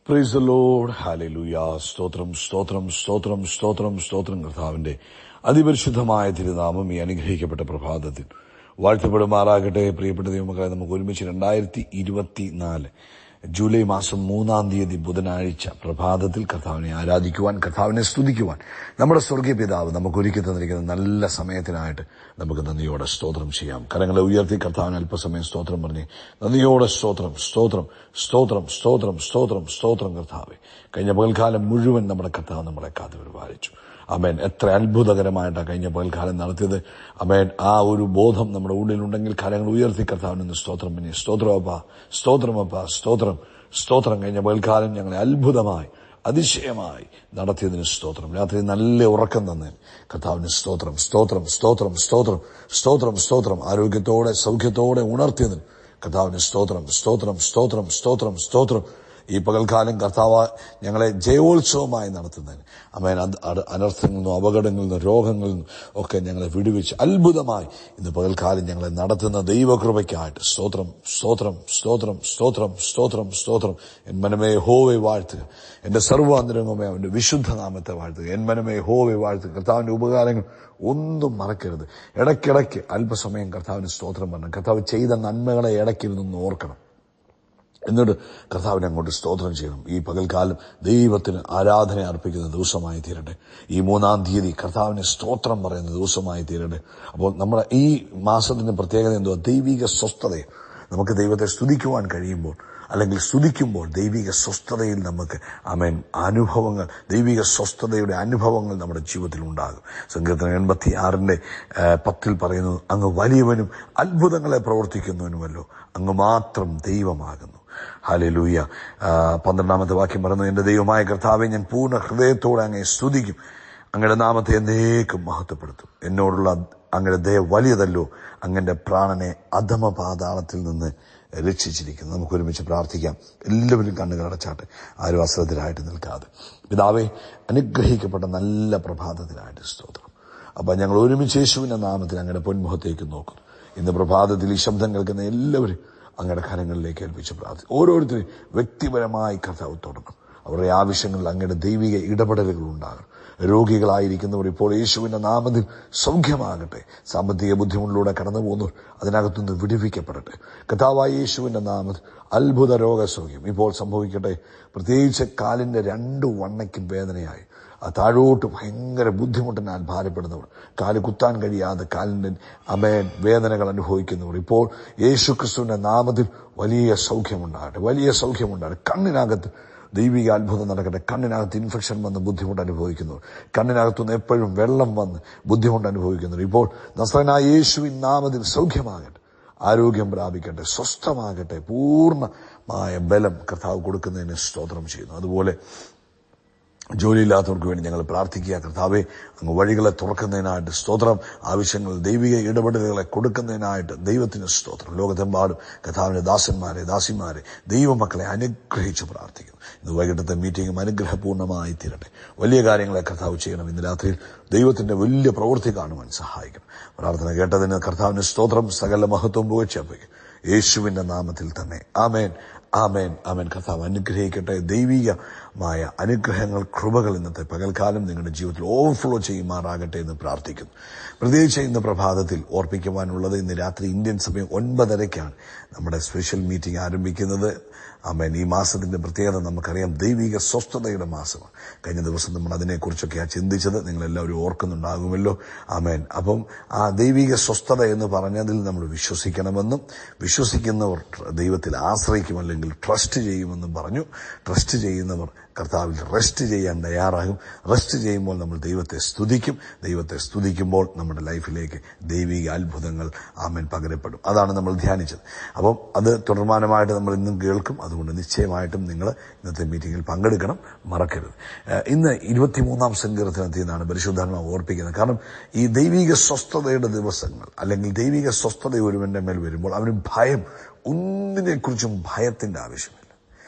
Praise the Lord. Hallelujah. സ്തോത്രം സ്തോത്രം സ്തോത്രം സ്തോത്രം സ്തോത്രം. കർത്താവിന്റെ അതിപരിശുദ്ധമായ തിരുനാമം ഈ അനുഗ്രഹിക്കപ്പെട്ട പ്രഭാതത്തിൽ വാഴ്ത്തപ്പെടുമാറാകട്ടെ. പ്രിയപ്പെട്ട ദൈവമക്കളെ, നമുക്ക് ഒരുമിച്ച് 2024 ജൂലൈ മാസം 3 തീയതി ബുധനാഴ്ച പ്രഭാതത്തിൽ കർത്താവിനെ ആരാധിക്കുവാൻ, കർത്താവിനെ സ്തുതിക്കുവാൻ നമ്മുടെ സ്വർഗീയ പിതാവ് നമുക്ക് ഒരുക്കി തന്നിരിക്കുന്ന നല്ല സമയത്തിനായിട്ട് നമുക്ക് നന്ദിയോടെ സ്തോത്രം ചെയ്യാം. കരങ്ങളെ ഉയർത്തി കർത്താവിന് അല്പസമയം സ്തോത്രം പറഞ്ഞ് നന്ദിയോടെ സ്തോത്രം സ്തോത്രം സ്തോത്രം സ്തോത്രം സ്തോത്രം സ്തോത്രം. കർത്താവെ, കഴിഞ്ഞ പകൽക്കാലം മുഴുവൻ നമ്മുടെ കർത്താവ് നമ്മളെ കാത്തു പരിപാലിച്ചു. അമേൻ. എത്ര അത്ഭുതകരമായിട്ടാണ് കഴിഞ്ഞ പകൽക്കാലം നടത്തിയത്. അമേൻ. ആ ഒരു ബോധം നമ്മുടെ ഉള്ളിലുണ്ടെങ്കിൽ കരങ്ങൾ ഉയർത്തി കർത്താവിന് സ്തോത്രം പിന്നെ സ്തോത്രമപ്പ സ്തോത്രമപ്പ സ്തോത്രം സ്തോത്രം. കഴിഞ്ഞ പകൽക്കാലം ഞങ്ങളെ അത്ഭുതമായി അതിശയമായി നടത്തിയതിന് സ്തോത്രം. രാത്രി നല്ല ഉറക്കം തന്നതിന് കർത്താവിന് സ്തോത്രം സ്തോത്രം സ്തോത്രം സ്തോത്രം സ്തോത്രം സ്തോത്രം. ആരോഗ്യത്തോടെ സൗഖ്യത്തോടെ ഉണർത്തിയതിന് കർത്താവിന് സ്തോത്രം സ്തോത്രം സ്തോത്രം സ്തോത്രം സ്തോത്രം. ഈ പകൽക്കാലം കർത്താവ് ഞങ്ങളെ ജയോത്സവമായി നടത്തുന്നതിന് അമേൻ. അനർത്ഥങ്ങളിൽ നിന്നും അപകടങ്ങളിൽ നിന്നും രോഗങ്ങളിൽ നിന്നും ഒക്കെ ഞങ്ങളെ വിടുവിച്ച് അത്ഭുതമായി ഇന്ന് പകൽക്കാലം ഞങ്ങളെ നടത്തുന്ന ദൈവകൃപയ്ക്കായിട്ട് സ്തോത്രം സ്തോത്രം സ്തോത്രം സ്തോത്രം സ്തോത്രം സ്തോത്രം. എൻ മനമേ യഹോവയെ വാഴ്ത്തുക, എന്റെ സർവ്വാന്തരംഗമേ അവന്റെ വിശുദ്ധ നാമത്തെ വാഴ്ത്തുക. എൻ മനമേ യഹോവയെ വാഴ്ത്തുക. കർത്താവിന്റെ ഉപകാരങ്ങൾ ഒന്നും മറക്കരുത്. ഇടയ്ക്കിടയ്ക്ക് അല്പസമയം കർത്താവിന് സ്തോത്രം പറഞ്ഞു. കർത്താവ് ചെയ്ത നന്മകളെ ഇടയ്ക്കിരുന്ന് ഓർക്കണം. എന്നിട്ട് കർത്താവിനെ അങ്ങോട്ട് സ്തോത്രം ചെയ്യണം. ഈ പകൽക്കാലം ദൈവത്തിന് ആരാധന അർപ്പിക്കുന്ന ദിവസമായി തീരട്ടെ. ഈ 3 തീയതി കർത്താവിന് സ്തോത്രം പറയുന്ന ദിവസമായി തീരട്ടെ. അപ്പോൾ നമ്മുടെ ഈ മാസത്തിന്റെ പ്രത്യേകത എന്തുവാ? ദൈവിക സ്വസ്ഥത. നമുക്ക് ദൈവത്തെ സ്തുതിക്കുവാൻ കഴിയുമ്പോൾ, അല്ലെങ്കിൽ സ്തുതിക്കുമ്പോൾ ദൈവിക സ്വസ്ഥതയിൽ നമുക്ക് ആമേൻ അനുഭവങ്ങൾ, ദൈവിക സ്വസ്ഥതയുടെ അനുഭവങ്ങൾ നമ്മുടെ ജീവിതത്തിൽ ഉണ്ടാകും. സങ്കീർത്തനം 86:10 പറയുന്നു, അങ്ങ് വലിയവനും അത്ഭുതങ്ങളെ പ്രവർത്തിക്കുന്നവനുമല്ലോ, അങ്ങ് മാത്രം ദൈവമാകുന്നു. ഹല്ലേലൂയ. 12 വാക്യം പറയുന്നു, എന്റെ ദൈവമായ കർത്താവെ, ഞാൻ പൂർണ്ണ ഹൃദയത്തോടെ അങ്ങയെ സ്തുതിക്കും, അങ്ങയുടെ നാമത്തെ എന്നേക്കും മഹത്വപ്പെടുത്തും. എന്നോടുള്ള അങ്ങയുടെ ദയ വലിയതല്ലോ, അങ്ങന്റെ പ്രാണനെ അധമ പാതാളത്തിൽ നിന്ന് രക്ഷിച്ചിരിക്കുന്നു. നമുക്ക് ഒരുമിച്ച് പ്രാർത്ഥിക്കാം. എല്ലാവരും കണ്ണുകൾ അടച്ചാട്ടെ, ആരും അശ്രദ്ധരായിട്ട് നിൽക്കാതെ. പിതാവേ, അനുഗ്രഹിക്കപ്പെട്ട നല്ല പ്രഭാതത്തിനായിട്ട് സ്തോത്രം. അപ്പൊ ഞങ്ങൾ ഒരുമിച്ച് യേശുവിന്റെ നാമത്തിൽ അങ്ങയുടെ പൊന്മുഖത്തേക്ക് നോക്കുന്നു. ഇന്ന് പ്രഭാതത്തിൽ ഈ ശബ്ദം കേൾക്കുന്ന എല്ലാവരും അങ്ങയുടെ കരങ്ങളിലേക്ക് ഏൽപ്പിച്ച് പ്രാർത്ഥിക്കും. ഓരോരുത്തരും വ്യക്തിപരമായി കർത്താവ് തൊടണം. അവരുടെ ആവശ്യങ്ങളിൽ അങ്ങയുടെ ദൈവിക ഇടപെടലുകൾ ഉണ്ടാകണം. രോഗികളായിരിക്കുന്നവർ ഇപ്പോൾ യേശുവിന്റെ നാമത്തിൽ സൗഖ്യമാകട്ടെ. സാമ്പത്തിക ബുദ്ധിമുട്ടിലൂടെ കടന്നു പോകുന്നവർ അതിനകത്തുനിന്ന് വിടുവിക്കപ്പെടട്ടെ. കർത്താവായ യേശുവിന്റെ നാമത്തിൽ അത്ഭുത രോഗസൗഖ്യം ഇപ്പോൾ സംഭവിക്കട്ടെ. പ്രത്യേകിച്ച് കാലിന്റെ 2 വണ്ണയ്ക്കും വേദനയായി താഴോട്ട് ഭയങ്കര ബുദ്ധിമുട്ടിനാൽ ഭാരപ്പെടുന്നവർ, കാല് കുത്താൻ കഴിയാതെ കാലിന്റെ അമേൻ വേദനകൾ അനുഭവിക്കുന്നവർ ഇപ്പോൾ യേശുക്രിസ്തുവിന്റെ നാമത്തിൽ വലിയ സൗഖ്യമുണ്ടാകട്ടെ, വലിയ സൗഖ്യമുണ്ടാകട്ടെ. കണ്ണിനകത്ത് ദൈവിക അത്ഭുതം നടക്കട്ടെ. കണ്ണിനകത്ത് ഇൻഫെക്ഷൻ വന്ന് ബുദ്ധിമുട്ട് അനുഭവിക്കുന്നവർ, കണ്ണിനകത്തുനിന്ന് എപ്പോഴും വെള്ളം വന്ന് ബുദ്ധിമുട്ട് അനുഭവിക്കുന്നവർ ഇപ്പോൾ നസ്രയനായ യേശുവിൻ നാമത്തിൽ സൗഖ്യമാകട്ടെ, ആരോഗ്യം പ്രാപിക്കട്ടെ, സ്വസ്ഥമാകട്ടെ. പൂർണ്ണമായ ബലം കർത്താവ് കൊടുക്കുന്നതിന് സ്തോത്രം ചെയ്യുന്നു. അതുപോലെ ജോലിയില്ലാത്തവർക്ക് വേണ്ടി ഞങ്ങൾ പ്രാർത്ഥിക്കുക. കർത്താവെ, അങ്ങ് വഴികളെ തുറക്കുന്നതിനായിട്ട് സ്തോത്രം. ആവശ്യങ്ങൾ ദൈവിക ഇടപെടലുകളെ കൊടുക്കുന്നതിനായിട്ട് ദൈവത്തിന് സ്തോത്രം. ലോകത്തെമ്പാടും കർത്താവിന്റെ ദാസന്മാരെ ദാസിമാരെ ദൈവമക്കളെ അനുഗ്രഹിച്ച് പ്രാർത്ഥിക്കുന്നു. ഇന്ന് വൈകിട്ടത്തെ മീറ്റിംഗും അനുഗ്രഹപൂർണ്ണമായി തീരട്ടെ. വലിയ കാര്യങ്ങളെ കർത്താവ് ചെയ്യണം. ഇന്ന് രാത്രിയിൽ ദൈവത്തിന്റെ വലിയ പ്രവൃത്തി കാണുവാൻ സഹായിക്കണം. പ്രാർത്ഥന കേട്ടതിന് കർത്താവിന് സ്തോത്രം. സകല മഹത്വം പുകഴ്ചയ്ക്കും യേശുവിന്റെ നാമത്തിൽ തന്നെ ആമേൻ ആമേൻ ആമേൻ. കർത്താവ് അനുഗ്രഹിക്കട്ടെ. ദൈവികമായ അനുഗ്രഹങ്ങൾ, കൃപകൾ ഇന്നത്തെ പകൽക്കാലം നിങ്ങളുടെ ജീവിതത്തിൽ ഓവർഫ്ലോ ചെയ്യുമാറാകട്ടെ എന്ന് പ്രാർത്ഥിക്കുന്നു. പ്രത്യേകിച്ച് ഇന്ന് പ്രഭാതത്തിൽ ഓർപ്പിക്കുവാനുള്ളത്, ഇന്ന് രാത്രി ഇന്ത്യൻ സമയം 9:30 നമ്മുടെ സ്പെഷ്യൽ മീറ്റിംഗ് ആരംഭിക്കുന്നത്. ആമേൻ. ഈ മാസത്തിന്റെ പ്രത്യേകത നമുക്കറിയാം, ദൈവിക സ്വസ്ഥതയുടെ മാസമാണ്. കഴിഞ്ഞ ദിവസം നമ്മൾ അതിനെക്കുറിച്ചൊക്കെയാണ് ചിന്തിച്ചത്. നിങ്ങളെല്ലാവരും ഓർക്കുന്നുണ്ടാകുമല്ലോ. ആമേൻ. അപ്പം ആ ദൈവിക സ്വസ്ഥത എന്ന് പറഞ്ഞതിൽ നമ്മൾ വിശ്വസിക്കണമെന്നും, വിശ്വസിക്കുന്നവർ ദൈവത്തിൽ ആശ്രയിക്കും, അല്ലെങ്കിൽ ട്രസ്റ്റ് ചെയ്യുമെന്നും പറഞ്ഞു. ട്രസ്റ്റ് ചെയ്യുന്നവർ കർത്താവിൽ റെസ്റ്റ് ചെയ്യാൻ തയ്യാറാകും. റെസ്റ്റ് ചെയ്യുമ്പോൾ നമ്മൾ ദൈവത്തെ സ്തുതിക്കും. ദൈവത്തെ സ്തുതിക്കുമ്പോൾ നമ്മുടെ ലൈഫിലേക്ക് ദൈവിക അത്ഭുതങ്ങൾ ആമേൻ പകരപ്പെടും. അതാണ് നമ്മൾ ധ്യാനിച്ചത്. അപ്പം അത് തുടർമാനമായിട്ട് നമ്മൾ ഇന്നും കേൾക്കും. അതുകൊണ്ട് നിശ്ചയമായിട്ടും നിങ്ങൾ ഇന്നത്തെ മീറ്റിംഗിൽ പങ്കെടുക്കണം, മറക്കരുത്. ഇന്ന് 23-ാം സങ്കീർത്തനത്തിൽ നിന്നാണ് പരിശുദ്ധാത്മാവ് ഓർപ്പിക്കുന്നത്. കാരണം ഈ ദൈവിക സ്വസ്ഥതയുടെ ദിവസങ്ങൾ, അല്ലെങ്കിൽ ദൈവിക സ്വസ്ഥത ഒരുവന്റെ മേൽ വരുമ്പോൾ അവന് ഭയം, ഒന്നിനെക്കുറിച്ചും ഭയത്തിന്റെ ആവശ്യമില്ല.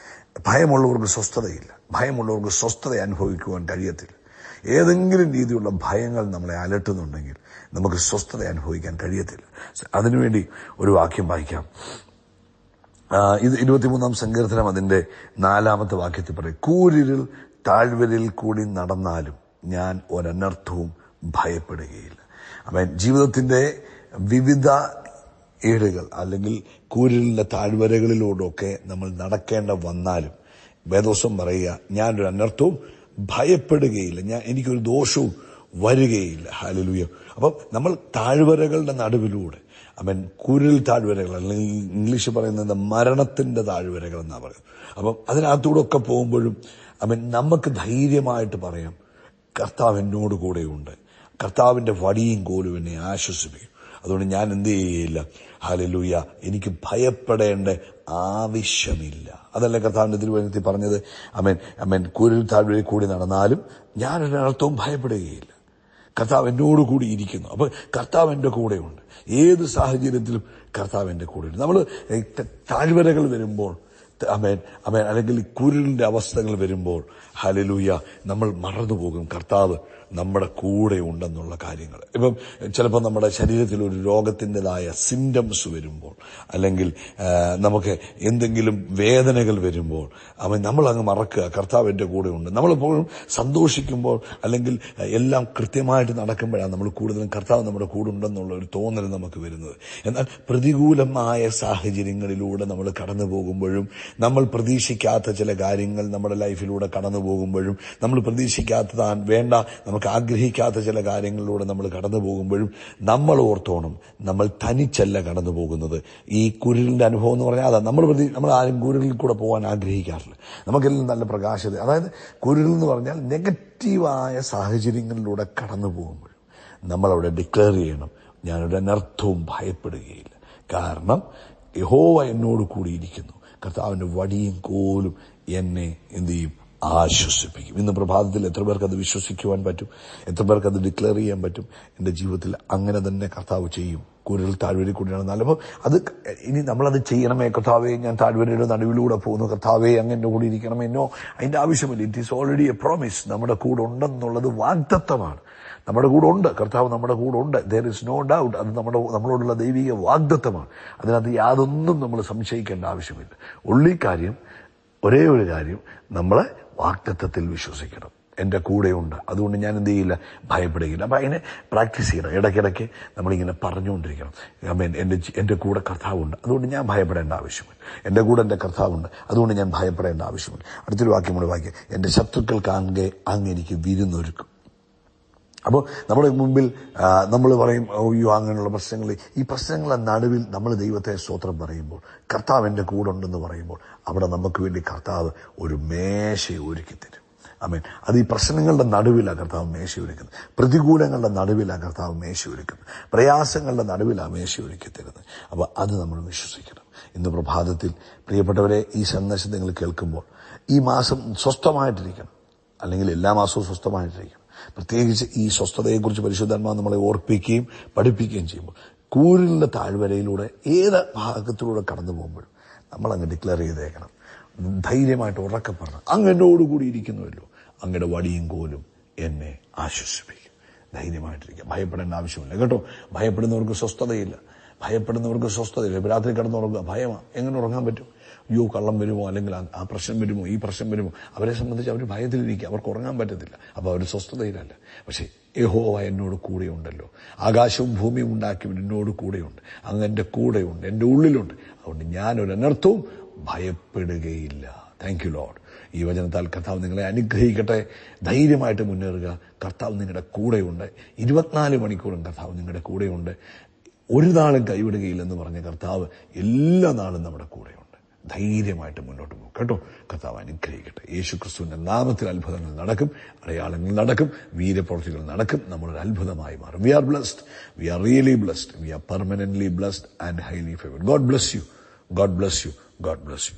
ഭയമുള്ളവർക്ക് സ്വസ്ഥതയില്ല. ഭയമുള്ളവർക്ക് സ്വസ്ഥത അനുഭവിക്കുവാൻ കഴിയത്തില്ല. ഏതെങ്കിലും രീതിയിലുള്ള ഭയങ്ങൾ നമ്മളെ അലട്ടുന്നുണ്ടെങ്കിൽ നമുക്ക് സ്വസ്ഥത അനുഭവിക്കാൻ കഴിയത്തില്ല. അതിനുവേണ്ടി ഒരു വാക്യം വായിക്കാം. ഇത് 23-ാം സങ്കീർത്തനം അതിന്റെ 4-ാമത്തെ വാക്യത്തിൽ പറയും, കൂരിരുൾ താഴ്വരയിൽ കൂടി നടന്നാലും ഞാൻ ഒരനർത്ഥവും ഭയപ്പെടുകയില്ല. അവൻ ജീവിതത്തിന്റെ വിവിധ ഏടുകൾ അല്ലെങ്കിൽ കൂരിലിന്റെ താഴ്വരകളിലൂടെയൊക്കെ നമ്മൾ നടക്കേണ്ട വന്നാലും വേദോസം പറയുക, ഞാനൊരു അനർത്ഥവും ഭയപ്പെടുകയില്ല, എനിക്കൊരു ദോഷവും വരികയില്ല. ഹല്ലേലൂയ. അപ്പം നമ്മൾ താഴ്വരകളുടെ നടുവിലൂടെ, കൂരിൽ താഴ്വരകൾ, അല്ലെങ്കിൽ ഇംഗ്ലീഷ് പറയുന്നത് മരണത്തിന്റെ താഴ്വരകൾ എന്നാ പറയുന്നത്. അപ്പം അതിനകത്തൂടെ ഒക്കെ പോകുമ്പോഴും നമുക്ക് ധൈര്യമായിട്ട് പറയാം, കർത്താവ് എന്നോട് കൂടെയുണ്ട്, കർത്താവിന്റെ വടിയും കോലും എന്നെ ആശ്വസിപ്പിക്കും. അതുകൊണ്ട് ഞാൻ എന്ത് ചെയ്യില്ല, ഹല്ലേലൂയ, എനിക്ക് ഭയപ്പെടേണ്ട ആവശ്യമില്ല. അതല്ലേ കർത്താവിന്റെ തിരുവചനത്തിൽ പറഞ്ഞത്, കൂരിൽ താഴ്വരയിൽ കൂടി നടന്നാലും ഞാനൊരർത്ഥവും ഭയപ്പെടുകയില്ല, കർത്താവ് എന്നോട് കൂടി ഇരിക്കുന്നു. അപ്പൊ കർത്താവ് എന്റെ കൂടെയുണ്ട്. ഏത് സാഹചര്യത്തിലും കർത്താവ് എന്റെ കൂടെയുണ്ട്. നമ്മൾ താഴ്വരകൾ വരുമ്പോൾ, അല്ലെങ്കിൽ കൂരിലിന്റെ അവസ്ഥകൾ വരുമ്പോൾ, ഹല്ലേലൂയ, നമ്മൾ മറന്നുപോകും കർത്താവ് നമ്മുടെ കൂടെ ഉണ്ടെന്നുള്ള കാര്യങ്ങൾ. ഇപ്പം ചിലപ്പോൾ നമ്മുടെ ശരീരത്തിൽ ഒരു രോഗത്തിൻ്റെതായ സിംറ്റംസ് വരുമ്പോൾ, അല്ലെങ്കിൽ നമുക്ക് എന്തെങ്കിലും വേദനകൾ വരുമ്പോൾ നമ്മൾ അങ്ങ് മറക്കുക, കർത്താവ് എൻ്റെ കൂടെ ഉണ്ട്. നമ്മളെപ്പോഴും സന്തോഷിക്കുമ്പോൾ അല്ലെങ്കിൽ എല്ലാം കൃത്യമായിട്ട് നടക്കുമ്പോഴാണ് നമ്മൾ കൂടുതലും കർത്താവ് നമ്മുടെ കൂടെ ഉണ്ടെന്നുള്ള ഒരു തോന്നൽ നമുക്ക് വരുന്നത്. എന്നാൽ പ്രതികൂലമായ സാഹചര്യങ്ങളിലൂടെ നമ്മൾ കടന്നു പോകുമ്പോഴും, നമ്മൾ പ്രതീക്ഷിക്കാത്ത ചില കാര്യങ്ങൾ നമ്മുടെ ലൈഫിലൂടെ കടന്നു പോകുമ്പോഴും, നമ്മൾ പ്രതീക്ഷിക്കാത്ത വേണ്ട നമുക്ക് ആഗ്രഹിക്കാത്ത ചില കാര്യങ്ങളിലൂടെ നമ്മൾ കടന്നു പോകുമ്പോഴും നമ്മൾ ഓർത്തോണം, നമ്മൾ തനിച്ചല്ല കടന്നു പോകുന്നത്. ഈ കുരുളിന്റെ അനുഭവം എന്ന് പറഞ്ഞാൽ അതാ, നമ്മൾ ആരും കുരുളിൽ കൂടെ പോകാൻ ആഗ്രഹിക്കാറില്ല. നമുക്കെല്ലാം നല്ല പ്രകാശത, അതായത് കുരുൾ എന്ന് പറഞ്ഞാൽ നെഗറ്റീവായ സാഹചര്യങ്ങളിലൂടെ കടന്നു പോകുമ്പോഴും നമ്മളവിടെ ഡിക്ലെയർ ചെയ്യണം, ഞാനൊരു അനർത്ഥവും ഭയപ്പെടുകയില്ല, കാരണം യഹോവ എന്നോട് കൂടിയിരിക്കുന്നു, കർത്താവിന്റെ വടിയും കോലും എന്നെ എന്ത് ചെയ്യും, ആശ്വസിപ്പിക്കും. ഇന്ന് പ്രഭാതത്തിൽ എത്ര പേർക്ക് അത് വിശ്വസിക്കുവാൻ പറ്റും? എത്ര പേർക്ക് അത് ഡിക്ലെയർ ചെയ്യാൻ പറ്റും? എന്റെ ജീവിതത്തിൽ അങ്ങനെ തന്നെ കർത്താവ് ചെയ്യും. കൂരിൽ താഴ്വരയിൽ കൂടിയാണ്. അപ്പോൾ അത് ഇനി നമ്മളത് ചെയ്യണമേ, കർത്താവേ ഞാൻ താഴ്വരയുടെ നടുവിലൂടെ പോകുന്നു, കർത്താവേ അങ്ങ് കൂടി ഇരിക്കണമെന്നോ അതിന്റെ ആവശ്യമില്ല. It is already A promise. നമ്മുടെ കൂടെ ഉണ്ടെന്നുള്ളത് വാഗ്ദത്തമാണ്. നമ്മുടെ കൂടെ ഉണ്ട്, കർത്താവ് നമ്മുടെ കൂടെ ഉണ്ട്. There is no doubt. അത് നമ്മളോടുള്ള ദൈവിക വാഗ്ദത്തമാണ്. അതിനകത്ത് യാതൊന്നും നമ്മൾ സംശയിക്കേണ്ട ആവശ്യമില്ല. ഒരേ ഒരു കാര്യം, നമ്മളെ വാഗ്ദത്തത്തിൽ വിശ്വസിക്കണം. എന്റെ കൂടെയുണ്ട്, അതുകൊണ്ട് ഞാൻ എന്ത് ചെയ്യില്ല, ഭയപ്പെടുകയില്ല. അപ്പൊ അതിനെ പ്രാക്ടീസ് ചെയ്യണം. ഇടയ്ക്കിടയ്ക്ക് നമ്മളിങ്ങനെ പറഞ്ഞുകൊണ്ടിരിക്കണം, എന്റെ കൂടെ കർത്താവുണ്ട്, അതുകൊണ്ട് ഞാൻ ഭയപ്പെടേണ്ട ആവശ്യമില്ല. എന്റെ കൂടെ എന്റെ കർത്താവുണ്ട്, അതുകൊണ്ട് ഞാൻ ഭയപ്പെടേണ്ട ആവശ്യമില്ല. അടുത്തൊരു വാക്യം കൂടെ വായിക്കുക, എന്റെ ശത്രുക്കൾ കാണുക അങ്ങ് എനിക്ക് വിരുന്നൊരുക്കും. അപ്പോൾ നമ്മുടെ മുമ്പിൽ നമ്മൾ പറയും, അയ്യോ അങ്ങനെയുള്ള പ്രശ്നങ്ങൾ, ഈ പ്രശ്നങ്ങളുടെ നടുവിൽ നമ്മൾ ദൈവത്തെ സ്തോത്രം പറയുമ്പോൾ, കർത്താവ് എൻ്റെ കൂടെ ഉണ്ടെന്ന് പറയുമ്പോൾ, അവിടെ നമുക്ക് വേണ്ടി കർത്താവ് ഒരു മേശ ഒരുക്കി തരും. അത് ഈ പ്രശ്നങ്ങളുടെ നടുവിലാണ് കർത്താവ് മേശ ഒരുക്കുന്നത്, പ്രതികൂലങ്ങളുടെ നടുവിലാണ് കർത്താവ് മേശ ഒരുക്കുന്നത്, പ്രയാസങ്ങളുടെ നടുവിലാണ് മേശ ഒരുക്കി തരുന്നത്. അപ്പോൾ അത് നമ്മൾ വിശ്വസിക്കണം. ഇന്ന് പ്രഭാതത്തിൽ പ്രിയപ്പെട്ടവരെ, ഈ സന്ദേശം നിങ്ങൾ കേൾക്കുമ്പോൾ ഈ മാസം സ്വസ്ഥമായിട്ടിരിക്കണം, അല്ലെങ്കിൽ എല്ലാ മാസവും സ്വസ്ഥമായിട്ടിരിക്കണം. പ്രത്യേകിച്ച് ഈ സ്വസ്ഥതയെക്കുറിച്ച് പരിശുദ്ധാത്മാവ് നമ്മളെ ഓർപ്പിക്കുകയും പഠിപ്പിക്കുകയും ചെയ്യുമ്പോൾ, കൂരിലിന്റെ താഴ്വരയിലൂടെ ഏത് ഭാഗത്തിലൂടെ കടന്നു പോകുമ്പോഴും നമ്മളങ്ങ് ഡിക്ലെയർ ചെയ്തേക്കണം, ധൈര്യമായിട്ട് ഉറക്കെ പറഞ്ഞു, അങ്ങ് എന്നോടുകൂടി ഇരിക്കുന്നുവല്ലോ, അങ്ങയുടെ വടിയും കോലും എന്നെ ആശ്വസിപ്പിക്കും. ധൈര്യമായിട്ടിരിക്കുക, ഭയപ്പെടേണ്ട ആവശ്യമില്ല കേട്ടോ. ഭയപ്പെടുന്നവർക്ക് സ്വസ്ഥതയില്ല. രാത്രി കിടന്നുറങ്ങുക ഭയമാണ്. എങ്ങനെ ഉറങ്ങാൻ പറ്റും? അയ്യോ കള്ളം വരുമോ, അല്ലെങ്കിൽ ആ പ്രശ്നം വരുമോ, ഈ പ്രശ്നം വരുമോ, അവരെ സംബന്ധിച്ച് അവർ ഭയത്തിലിരിക്കുക, അവർക്ക് ഉറങ്ങാൻ പറ്റത്തില്ല. അപ്പോൾ അവർ സ്വസ്ഥതയിലല്ല. പക്ഷേ യഹോവ എന്നോട് കൂടെയുണ്ടല്ലോ, ആകാശവും ഭൂമിയും ഉണ്ടാക്കിയവൻ എന്നോട് കൂടെയുണ്ട്, അങ്ങ് എൻ്റെ കൂടെയുണ്ട്, എൻ്റെ ഉള്ളിലുണ്ട്, അതുകൊണ്ട് ഞാനൊരു അനർത്ഥവും ഭയപ്പെടുകയില്ല. Thank you lord. ഈ വചനത്താൽ കർത്താവ് നിങ്ങളെ അനുഗ്രഹിക്കട്ടെ. ധൈര്യമായിട്ട് മുന്നേറുക. കർത്താവ് നിങ്ങളുടെ കൂടെയുണ്ട്. 24 മണിക്കൂറും കർത്താവ് നിങ്ങളുടെ കൂടെയുണ്ട്. ഒരു നാളും കൈവിടുകയില്ലെന്ന് പറഞ്ഞ കർത്താവ് എല്ലാ നാളും നമ്മുടെ കൂടെയുണ്ട്. ധൈര്യമായിട്ട് മുന്നോട്ട് പോകും കേട്ടോ. കർത്താവ് അനുഗ്രഹിക്കട്ടെ. യേശുക്രിസ്തുവിന്റെ നാമത്തിൽ അത്ഭുതങ്ങൾ നടക്കും, അടയാളങ്ങൾ നടക്കും, വീര്യപ്രവൃത്തികൾ നടക്കും. നമ്മളൊരു അത്ഭുതമായി മാറും. We are blessed, we are really blessed, we are permanently blessed and highly favoured. God bless you, God bless you, God bless U.